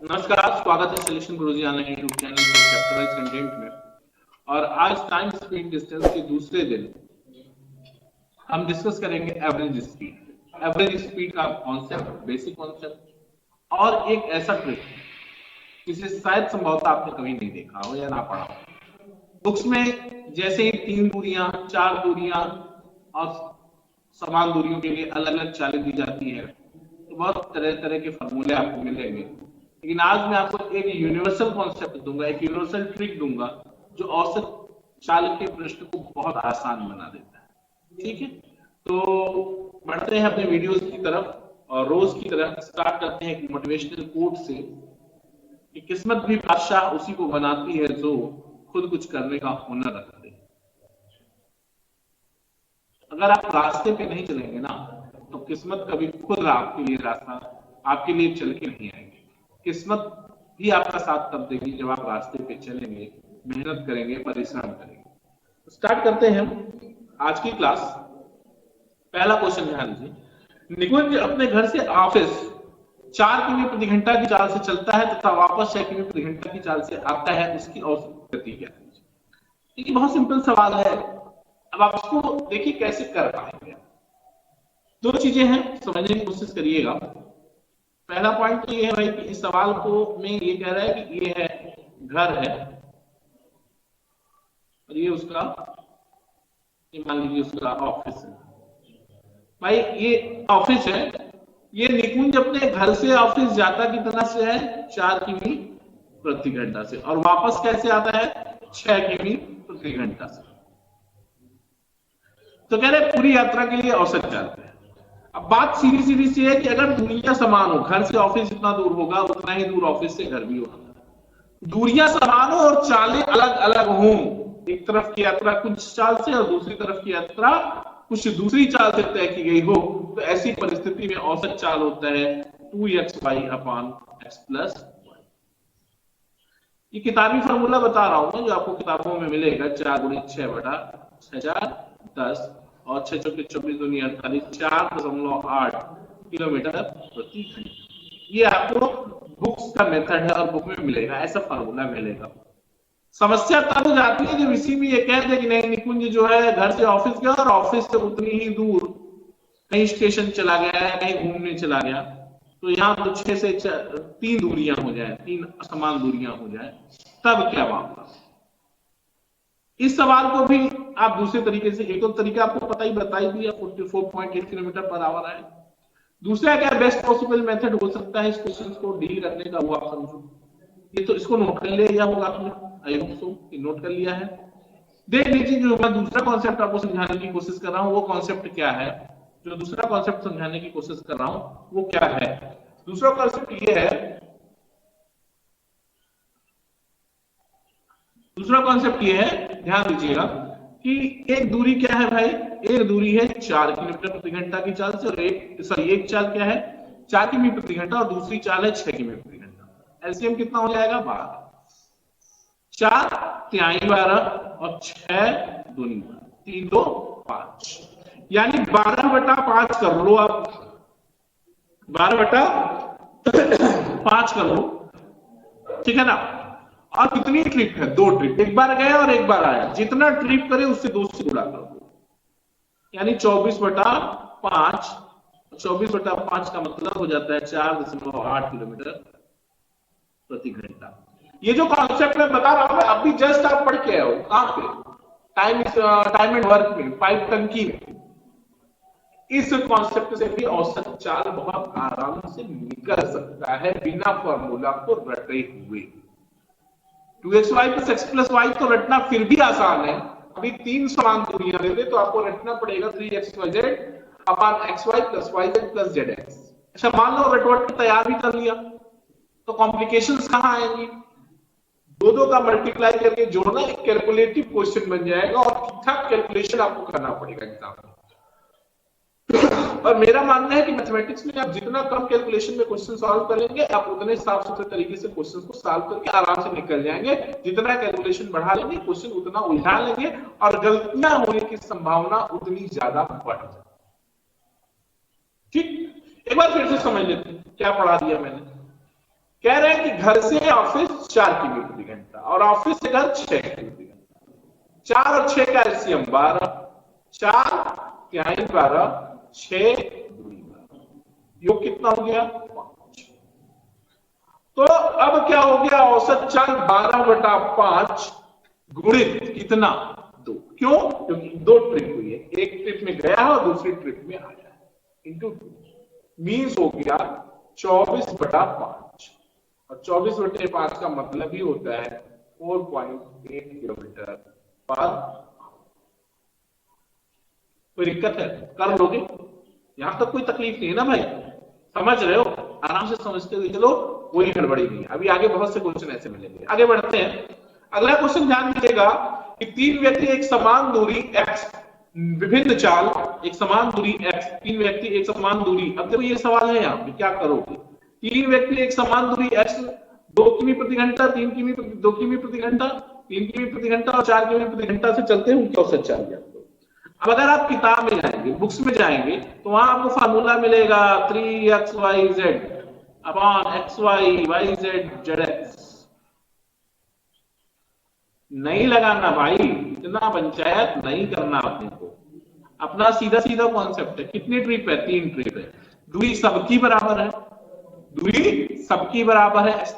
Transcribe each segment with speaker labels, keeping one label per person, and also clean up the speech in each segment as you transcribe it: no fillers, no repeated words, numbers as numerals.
Speaker 1: नमस्कार, स्वागत है सॉल्यूशन गुरुजी ऑनलाइन यूट्यूब चैनल पर चैप्टराइज कंटेंट में। और आज टाइम स्पीड डिस्टेंस के दूसरे दिन हम डिस्कस करेंगे एवरेज स्पीड। एवरेज स्पीड का कॉन्सेप्ट, बेसिक कॉन्सेप्ट और एक ऐसा ट्रिक जिसे शायद संभवतः आपने कभी नहीं देखा हो या ना पढ़ा हो। बुक्स में जैसे ही 3 दूरियां, 4 दूरियां और समान दूरियों के लिए अलग अलग चालें दी जाती है, तो बहुत तरह तरह के फॉर्मूले आपको मिलेंगे। लेकिन आज मैं आपको एक यूनिवर्सल कॉन्सेप्ट दूंगा, एक यूनिवर्सल ट्रिक दूंगा जो औसत चाल के प्रश्न को बहुत आसान बना देता है। ठीक है, तो बढ़ते हैं अपने वीडियोस की तरफ और रोज की तरह स्टार्ट करते हैं एक मोटिवेशनल कोट से कि किस्मत भी बादशाह उसी को बनाती है जो खुद कुछ करने का हुनर रखते हैं। अगर आप रास्ते पे नहीं चलेंगे ना, तो किस्मत कभी खुद आपके लिए रास्ता आपके लिए चल के नहीं आएगी। किस्मत भी आपका साथ तब देगी जब आप रास्ते पे चलेंगे, मेहनत करेंगे, परिश्रम करेंगे। स्टार्ट करते हैं हम आज की क्लास। पहला क्वेश्चन ध्यान दीजिए। निकुंज अपने घर से ऑफिस 4 किमी प्रति घंटा की चाल से चलता है तथा वापस 6 किमी प्रति घंटा की चाल से आता है, उसकी औसत गति क्या है? ये बहुत सिंपल सवाल है। अब आप इसको देखिए कैसे कर पाएंगे। दो चीजें हैं, समझने की कोशिश करिएगा। पहला पॉइंट तो ये है भाई कि इस सवाल को में ये कह रहा है कि ये है घर है और ये उसका, ये मान लीजिए उसका ऑफिस है। भाई ये ऑफिस है, ये निकुंज अपने घर से ऑफिस जाता कितना से है? 4 किमी प्रति घंटा से, और वापस कैसे आता है? 6 किमी प्रति घंटा से। तो कह रहे पूरी यात्रा के लिए औसत चालते हैं। अब बात सीधी सीधी सी है कि अगर दूरियां समान हो, घर से ऑफिस जितना दूर होगा उतना ही दूर ऑफिस से घर भी होगा। दूरियां समान हो और चालें अलग अलग हों, एक तरफ की यात्रा कुछ चाल से और दूसरी तरफ की यात्रा कुछ दूसरी चाल से तय की गई हो, तो ऐसी परिस्थिति में औसत चाल होता है 2xy upon x plus y। ये किताबी फॉर्मूला बता रहा हूं मैं, जो आपको किताबों में मिलेगा। 4 गुणे 6 बटा 6 10 और 6 चौके 24 दूनी 48, 4.8 किलोमीटर प्रति घंटा। ये आपको बुक्स का मेथड है और बुक में मिलेगा, ऐसा फॉर्मूला मिलेगा। समस्या तब हो जाती है जब इसी में ये कह दे कि नहीं, निकुंज जो है घर से ऑफिस गया और ऑफिस से उतनी ही दूर कहीं स्टेशन चला गया है, कहीं घूमने चला गया, तो यहाँ तो 6 से 3 दूरियां हो जाए, 3 समान दूरियां हो जाए, तब क्या मामला? इस सवाल को भी आप दूसरे तरीके से, एक तो तरीका आपको पता ही बता ही दिया, 44.8 किलोमीटर पर आवर है। दूसरा क्या बेस्ट पॉसिबल मेथड हो सकता है इस क्वेश्चन को डील करने का, वो आप समझो। ये तो इसको नोट कर लिया होगा आपने, आई होप सो कि नोट कर लिया है। देख लीजिए, जो मैं दूसरा कॉन्सेप्ट आपको समझाने की कोशिश कर रहा हूं वो कॉन्सेप्ट क्या है। जो दूसरा कॉन्सेप्ट समझाने की कोशिश कर रहा हूं वो क्या है? दूसरा कॉन्सेप्ट ये है, दूसरा कॉन्सेप्ट ये है, ध्यान दीजिएगा कि एक दूरी क्या है भाई? एक दूरी है 4 किलोमीटर प्रति घंटा की चाल से, और एक चाल क्या है? 4 किमी प्रति घंटा, और दूसरी चाल है 6 किमी प्रति घंटा। एलसीएम कितना हो जाएगा? 12। 4 तिहाई 12 और 6 दूनी 3 2 5, यानी 12/5 कर लो आप, 12/5 कर लो, ठीक है ना? और कितनी ट्रिप है? 2 ट्रिप, एक बार गया और एक बार आया। जितना ट्रिप करे उससे 2 से गुणा कर दो, यानी 24/5। 24/5 का मतलब हो जाता है 4.8 किलोमीटर प्रति घंटा। ये जो कॉन्सेप्ट मैं बता रहा हूं, अभी जस्ट आप पढ़ के आए हो कहां पे? टाइम एंड वर्क में, पाइप टंकी में। इस कॉन्सेप्ट से भी औसत चाल बहुत आराम से निकल सकता है बिना फॉर्मूला को रटे हुए। 2xy plus x plus y तो रटना फिर भी आसान है। अभी 3 समान दूरियां दे दे तो आपको रटना पड़ेगा 3xyz upon xy plus yz plus zx। अच्छा, मान लो रटवट तैयार भी कर लिया, तो कॉम्प्लिकेशंस कहां आएंगी? दो का मल्टीप्लाई करके जोड़ना एक कैलकुलेटिव क्वेश्चन बन जाएगा, और ठीक ठाक कैलकुलेशन आपको करना पड़ेगा एग्जाम में। और मेरा मानना है कि मैथमेटिक्स में आप जितना कम कैलकुलेशन में क्वेश्चन सॉल्व करेंगे, आप उतने साफ सुथरे तरीके से क्वेश्चन को सॉल्व करके आराम से निकल जाएंगे। जितना कैलकुलेशन बढ़ा लेंगे, क्वेश्चन उतना उलझा लेंगे, और गलतियां होने की संभावना उतनी ज्यादा बढ़ जाएगी। ठीक, एक बार फिर से समझ लेते हैं क्या पढ़ा दिया मैंने। कह रहे हैं कि घर से ऑफिस 4 किमी प्रति घंटा और ऑफिस से घर 6 किमी प्रति घंटा। 4 और 6 का एलसीएम 12, 4 तिहाई 12, 6 दूनी 12, योग कितना हो गया 5। तो अब क्या हो गया, औसत चाल 12/5 गुणित कितना 2। क्यों? क्योंकि 2 ट्रिप हुई है, एक ट्रिप में गया और दूसरी ट्रिप में आया है, इंटू 2 मीन्स हो गया 24/5। और 24/5 का मतलब ही होता है 4.8 किलोमीटर पर। कोई दिक्कत है? कर लोगे? यहां तक कोई तकलीफ नहीं है ना भाई? समझ रहे हो? आराम से समझते हुए चलो, कोई गड़बड़ी नहीं है। अभी आगे बहुत से क्वेश्चन ऐसे मिलेंगे, आगे बढ़ते हैं। अगला क्वेश्चन ध्यान दीजिएगा कि 3 व्यक्ति एक समान दूरी x, विभिन्न चाल, एक समान दूरी x, 3 व्यक्ति एक समान दूरी। अब देखो ये सवाल है यहाँ पे, क्या करोगे? 3 व्यक्ति एक समान दूरी x 2 किमी प्रति घंटा, 3 किमी 2 किमी प्रति घंटा, 3 किमी प्रति घंटा और 4 किमी प्रति घंटा से चलते हैं, उनकी औसत चाल ज्ञात करो। अब अगर आप किताब में जाएंगे, बुक्स में जाएंगे, तो वहां आपको फार्मूला मिलेगा 3xyz upon xy yz zx। नहीं लगाना भाई, इतना पंचायत नहीं करना अपने को। अपना सीधा सीधा कॉन्सेप्ट है। कितनी ट्रिप है? 3 ट्रिप है। दूरी सबकी बराबर है, दूरी सबकी बराबर है, x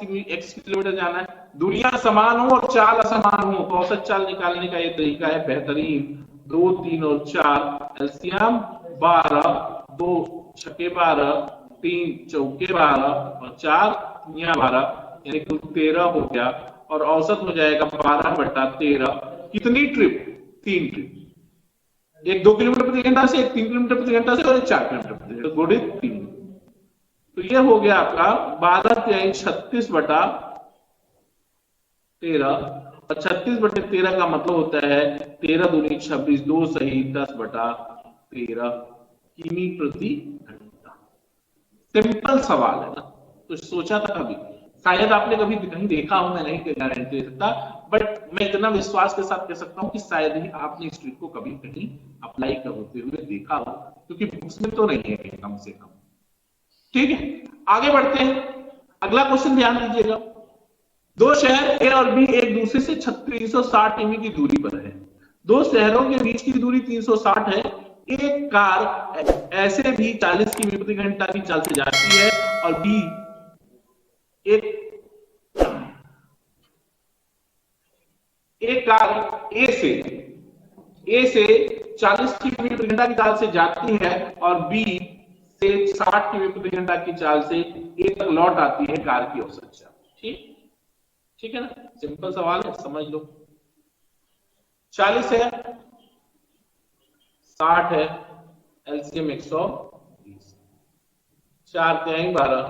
Speaker 1: किलोमीटर जाना है। दूरियां समान हो और चाल असमान हो तो औसत चाल निकालने का ये तरीका है बेहतरीन। 2, 3 और 4 एलसीएम 12, 2 छके 12, 3 चौके 12 और 4 तिया 12, यानी कुल 13 हो गया। और औसत हो जाएगा 12/13। कितनी ट्रिप? 3 ट्रिप, एक 2 किलोमीटर प्रति घंटा से, एक 3 किलोमीटर प्रति घंटा से और एक 4 किलोमीटर प्रति घंटा, गुणित 3। तो ये हो गया आपका 12 36/13। और 36/13 का मतलब होता है 13 दूनी 26, 2 सही 10/13 किमी प्रति घंटा। सिंपल सवाल है ना? तो सोचा था कभी? शायद आपने कभी कहीं देखा हो, मैं नहीं गारंटी दे सकता, बट मैं इतना विश्वास के साथ कह सकता हूं कि शायद ही आपने इस ट्रिक को कभी कहीं अप्लाई होते हुए देखा हो, क्योंकि बुक्स में तो नहीं है कम से कम। ठीक है, आगे बढ़ते हैं। अगला क्वेश्चन ध्यान दीजिएगा। 2 शहर ए और बी एक दूसरे से 360 किमी की दूरी पर है। 2 शहरों के बीच की दूरी 360 है। एक कार ऐसे भी 40 किमी प्रति घंटा की चाल से जाती है और बी एक कार ए से 40 किमी प्रति घंटा की चाल से जाती है और बी से 60 किमी प्रति घंटा की चाल से ए तक लौट आती है कार की औसत चाल। ठीक है ना? सिंपल सवाल है, समझ लो। 40 है, 60 है, एलसीएम 120, 4 तिहाई 12,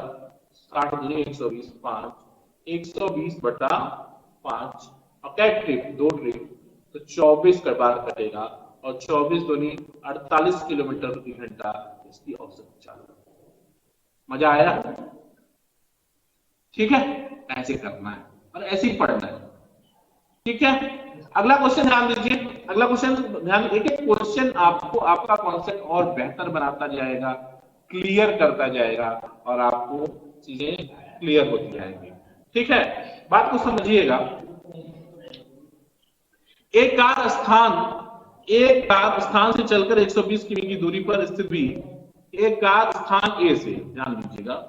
Speaker 1: 60 दूनी 120, 5, 120/5 और क्या ट्रिप? 2 ट्रिप, तो 24 का बार कटेगा और 24 दूनी 48 किलोमीटर प्रति घंटा इसकी औसत चाल। मजा आया? ठीक है, ऐसे करना है और ऐसे ही पढ़ना है। ठीक है, अगला क्वेश्चन ध्यान दीजिए। अगला क्वेश्चन ध्यान, एक एक क्वेश्चन आपको आपका कॉन्सेप्ट और बेहतर बनाता जाएगा, क्लियर करता जाएगा और आपको चीजें क्लियर होती जाएंगी। ठीक है, बात को समझिएगा। एक कार स्थान से चलकर 120 किमी की दूरी पर स्थित भी एक कार स्थान ए से, ध्यान दीजिएगा,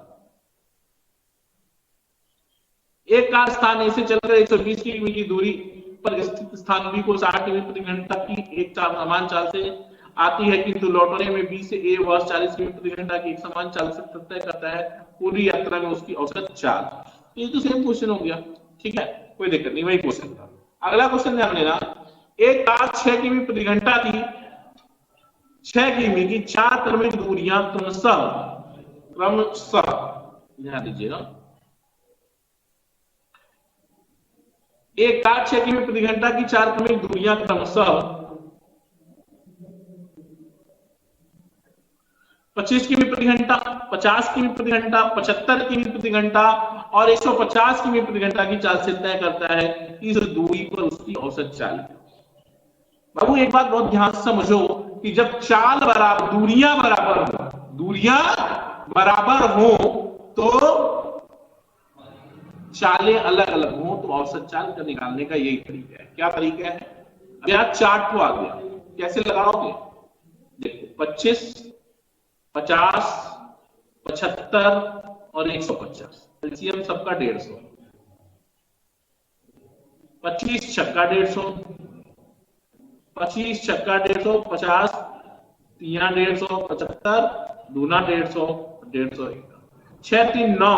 Speaker 1: एक कार स्थान ए से चलकर 120 किमी की दूरी पर स्थित स्थान बी को 60 किमी प्रति घंटा की एक समान चाल से आती है, किंतु लौटने में बी से ए वह 40 किमी प्रति घंटा की एक समान चाल से तय करता है। पूरी यात्रा में उसकी औसत चाल। ये तो सेम क्वेश्चन हो गया। ठीक है, कोई दिक्कत नहीं, वही क्वेश्चन था। अगला क्वेश्चन ध्यान देना। एक कार 6 किमी प्रति घंटा की 6 किमी की 4 क्रमिक दूरियां क्रमशः, ध्यान दीजिएगा, एक कार 6 किमी प्रति घंटा की 4 क्रमिक दूरियां क्रमशः 25 किमी प्रति घंटा, 50 किमी प्रति घंटा, 75 किमी प्रति घंटा और 150 किमी प्रति घंटा की चाल से तय करता है। इस दूरी पर उसकी औसत चाल। बाबू एक बात बहुत ध्यान से समझो कि जब चाल बराबर, दूरियां बराबर हो तो चालें अलग अलग हो तो औसत चाल का निकालने का यही तरीका है। क्या तरीका है? अब यहाँ चार्ट तो आ गया, कैसे लगाओगे? देखो 25, 50, 75 और 150, एलसीएम सबका 150, 25 छक्का 150, 25 छक्का 150, 50 तीना 150, 75 दूना 150, 150 6 3 9,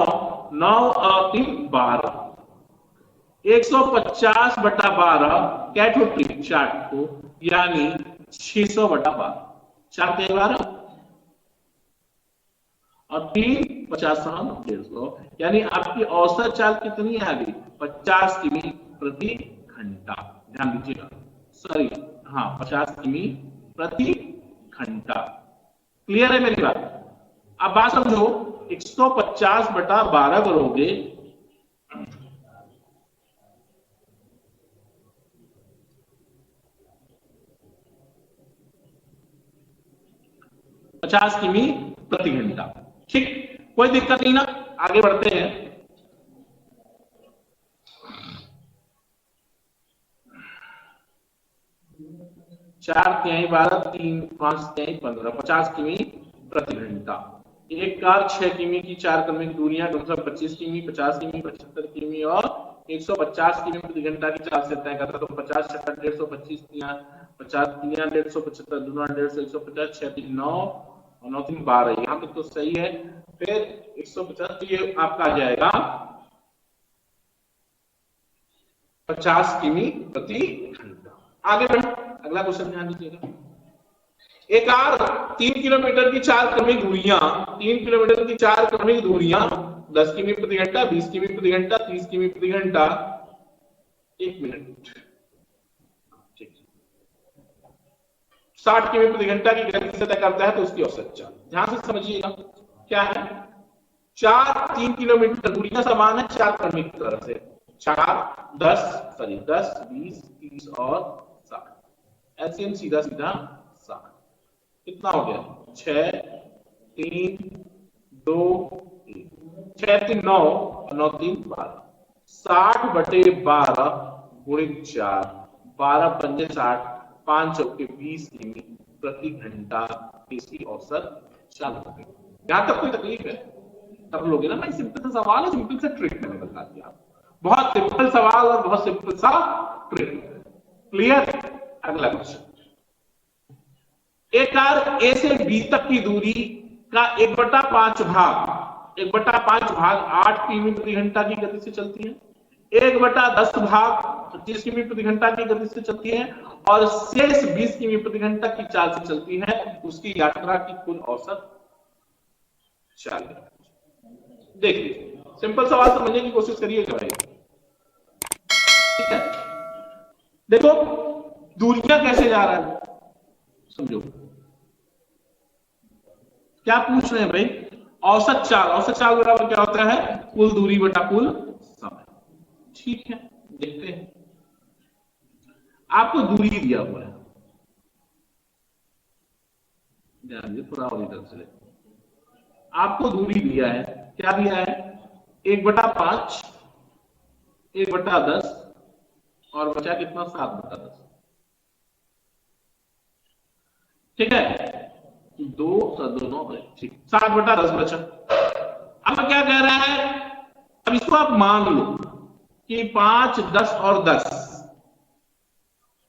Speaker 1: 9 और 3 12, 150 बटा 12 कैट होती चार्ट को, यानी 600 बटा 12, 4 के 12 और 3 50 150, यानी आपकी औसत चाल कितनी आ गई? 50 किमी प्रति घंटा। ध्यान दीजिएगा, सॉरी, हाँ 50 किमी प्रति घंटा। क्लियर है मेरी बात? अब बात समझो, 150 बटा 12 करोगे, पचास किमी प्रति घंटा। ठीक, कोई दिक्कत नहीं ना, आगे बढ़ते हैं। चार तिहाई 12, 3 5 तिहाई 15, 50 किमी प्रति घंटा। एक कार 6 किमी की 4 किमी की दूरियां, 25 किमी, 50 किमी, 75 किमी और 150 किमी प्रति घंटा की चाल से तय करता। तो 50 छक्का 150, 25 तिया 50 तिया 150, 75 दूना 150, 150 6 3 9 और 9 3 12, यहाँ तक तो सही है। फिर 150, तो ये आपका आ जाएगा 50 किमी प्रति घंटा। आगे बढ़, अगला क्वेश्चन ध्यान दीजिएगा। एक आर 3 किलोमीटर की 4 क्रमिक दूरियां, 3 किलोमीटर की 4 क्रमिक दूरियां 10 किमी प्रति घंटा, 20 किमी प्रति घंटा, 30 किमी प्रति घंटा, 1 मिनट, 60 किमी प्रति घंटा की गति से तय करता है तो उसकी औसत चाल। ध्यान से समझिएगा क्या है। 3 किलोमीटर दूरियां समान है 4 क्रमिक की तरफ से, 4 10 20 30 और 60, एलसीएम सीधा सीधा 60, कितना हो गया? 6 3 2 1, 6 3 9 और 9 3 12, 60 बटे 12 गुणित 4, 12 पंजे 60, 5 चौके 20 किमी प्रति घंटा इसकी औसत चाल होगी। यहां तक कोई तकलीफ है? सब लोग ना, भाई सिंपल सा सवाल है, सिंपल सा ट्रिक मैंने बता दिया। बहुत सिंपल सवाल और बहुत सिंपल सा ट्रिक। क्लियर? अगला क्वेश्चन। एक कार ए से बी तक की दूरी का 1/5 भाग, 1/5 भाग 8 किमी प्रति घंटा की गति से चलती है, 1/10 भाग 25 किमी प्रति घंटा की गति से चलती है और शेष 20 किमी प्रति घंटा की चाल से चलती है, उसकी यात्रा की कुल औसत चाल। देखिए, सिंपल सवाल समझने की कोशिश करिएगा भाई, ठीक है? देखो दूरियां कैसे जा रहा है, समझो क्या पूछ रहे हैं भाई? औसत चाल, औसत चाल बराबर क्या होता है? कुल दूरी बटा कुल समय। ठीक है, देखते हैं। आपको दूरी दिया हुआ है, ध्यान दीजिए, पूरा और इधर से आपको दूरी दिया है, क्या दिया है? 1/5, 1/10 और बचा कितना? 7/10। ठीक है, 2 9, ठीक, 7/10 बचा। अब क्या कह रहा है? अब इसको आप मान लो कि 5 10 और 10,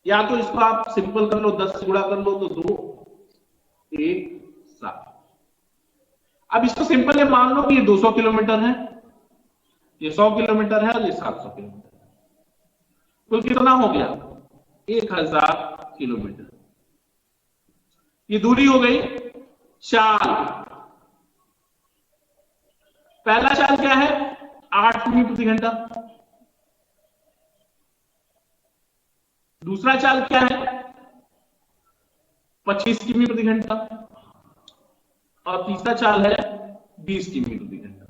Speaker 1: या तो इसको आप सिंपल कर लो, 10 से गुणा कर लो तो 2 1 7। अब इसको सिंपल ये मान लो कि ये 200 किलोमीटर है, ये 100 किलोमीटर है और ये 700 किलोमीटर। कुल कितना हो गया? 1000 किलोमीटर। ये दूरी हो गई चाल। पहला चाल क्या है? 8 किमी प्रति घंटा। दूसरा चाल क्या है? 25 किमी प्रति घंटा और तीसरा चाल है 20 किमी प्रति घंटा।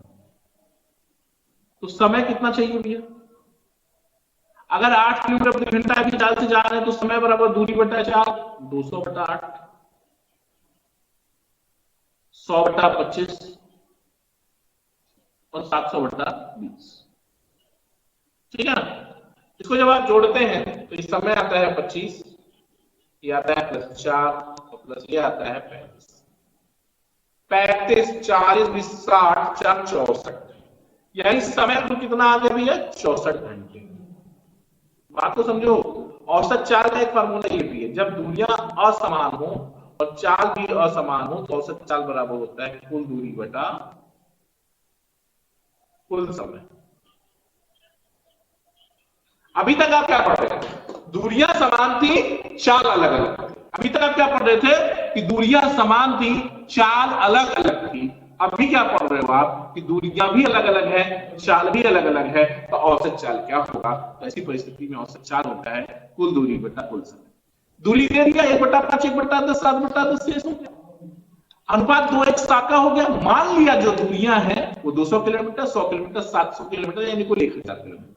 Speaker 1: तो समय कितना चाहिए भैया? अगर 8 किलोमीटर प्रति घंटा की चाल से जा रहे हैं तो समय बराबर दूरी बटा चाल, 200/8, 100/25 और 700/20। ठीक है ना। इसको जब आप जोड़ते हैं तो इस समय आता है 25, ये आता है +4 और प्लस ये आता है 35। 35 40 20 60 4 64, यानी समय तो कितना आ गया भैया 64 घंटे। बात को समझो। औसत चाल का एक फार्मूला ये भी है, जब दूरियां असमान हो और चाल भी असमान हो तो औसत चाल बराबर होता है कुल दूरी बटा कुल समय। अभी तक आप क्या पढ़ रहे थे, दूरियां समान थी, चाल अलग अलग थी। अभी तक आप क्या पढ़ रहे थे कि दूरियां समान थी, चाल अलग अलग थी। अभी क्या पढ़ रहे हो आप कि दूरियां भी अलग अलग है, चाल भी अलग अलग है, तो औसत चाल क्या होगा। तो ऐसी परिस्थिति में औसत चाल होता है कुल दूरी बटा कुल समय। दूरी दे दिया 1/5 1/10 7/10 शेष हो गया। अनुपात 2:1 का हो गया। मान लिया जो दूरियां हैं वो 200 किलोमीटर 100 किलोमीटर 700 किलोमीटर यानी कुल 1000 किलोमीटर।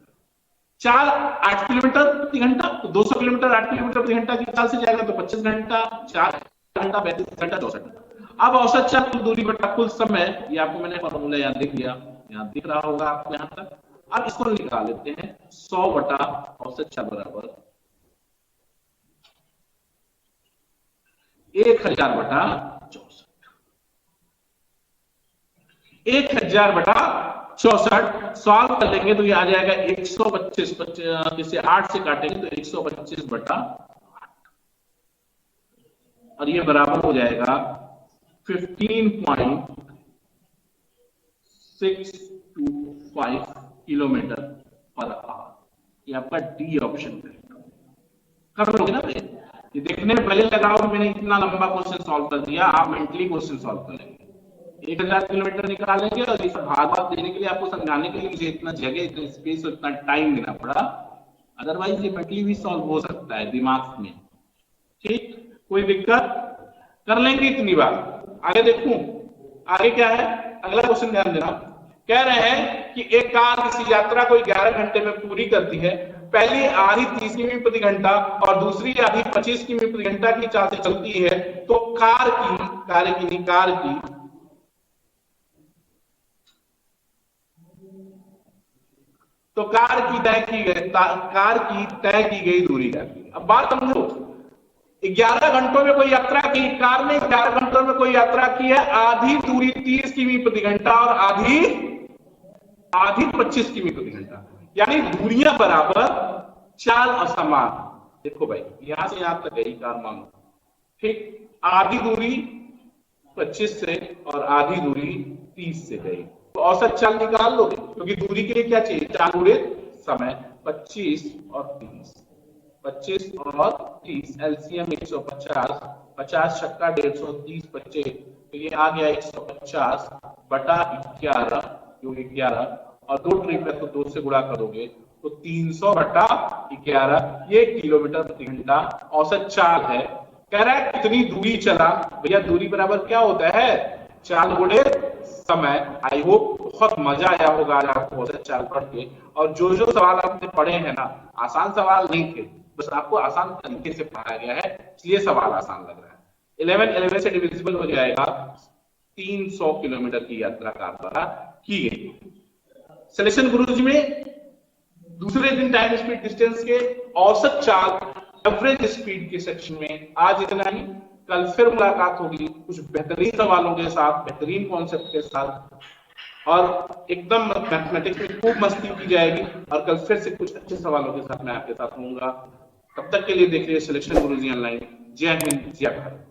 Speaker 1: चाल 8 किलोमीटर प्रति घंटा, तो 200 किलोमीटर 8 किलोमीटर प्रति घंटा की चाल से जाएगा तो 25 घंटा, 4 घंटा 32 घंटा 64 घंटा। अब औसत चाल कुल दूरी बटा कुल समय, ये आपको मैंने फॉर्मूला याद दिख गया, यहाँ दिख रहा होगा आपको यहाँ तक। अब इसको निकाल लेते हैं, 100 बटा औसत चाल बराबर 1000 बटा 64। 1000 बटा 64 सॉल्व कर लेंगे तो ये आ जाएगा 125, इसे 8 से काटेंगे तो 125 बटा 8 और ये बराबर हो जाएगा 15.625 किलोमीटर पर आवर। ये आपका डी ऑप्शन कर लोगे ना भैया। ये देखने में पहले लगाओ कि मैंने इतना लंबा क्वेश्चन सॉल्व कर दिया, आप मेंटली क्वेश्चन सॉल्व कर लेंगे। 1000 किलोमीटर निकालेंगे और ये सब भाग देने के लिए आपको समझाने के लिए मुझे इतना जगह इतना स्पेस और इतना टाइम देना पड़ा। अदरवाइज ये मेंटली भी सॉल्व हो सकता है दिमाग में। ठीक, कोई दिक्कत, कर लेंगे इतनी बार। आगे देखूं, आगे क्या है, अगला क्वेश्चन ध्यान देना। कह रहे हैं कि एक कार किसी यात्रा को 11 घंटे में पूरी करती है। पहली आधी 30 किमी प्रति घंटा और दूसरी आधी 25 किमी प्रति घंटा की चाल से चलती है, तो कार की तय की गई दूरी क्या थी। अब बात समझो, 11 घंटों में कोई यात्रा की, कार ने 11 घंटों में कोई यात्रा की है। आधी दूरी 30 किमी प्रति घंटा और आधी 25 किमी प्रति घंटा, यानी दूरियां बराबर, चाल असमान। देखो भाई, यहां से यहां तक गई कार मानो, ठीक, आधी दूरी 25 से और आधी दूरी 30 से गई, तो औसत चाल निकाल लोगे, क्योंकि दूरी के लिए क्या चाहिए, चाल गुणे समय। 25 और 30, 25 और 30 एलसीएम 150, 50 छक्का 150, 30 25, तो ये आ गया 150 बटा 11, जो 11 और 2 ट्रिप है तो 2 से गुणा करोगे तो 300 बटा 11, ये किलोमीटर प्रति घंटा औसत चाल है। कह रहा है कितनी दूरी चला। भैया दूरी बराबर क्या होता है, चाल गुणे समय। आई होप बहुत मजा आया होगा आज आपको औसत चाल पढ़ के। और जो जो सवाल आपने पढ़े हैं ना, आसान सवाल नहीं थे, बस आपको आसान तरीके से पढ़ाया गया है, इसलिए सवाल आसान लग रहा है। 11 से डिविजिबल हो जाएगा, 300 किलोमीटर की यात्रा कार द्वारा की गई। सिलेक्शन गुरुजी में दूसरे दिन टाइम स्पीड डिस्टेंस के औसत चाल एवरेज स्पीड के सेक्शन में आज इतना ही। कल फिर मुलाकात होगी कुछ बेहतरीन सवालों के साथ, बेहतरीन कॉन्सेप्ट के साथ, और एकदम मैथमेटिक्स में खूब मस्ती की जाएगी। और कल फिर से कुछ अच्छे सवालों के साथ मैं आपके साथ होऊंगा। तब तक के लिए देख रहिए सिलेक्शन गुरुजी ऑनलाइन। जय हिंद, जय भारत।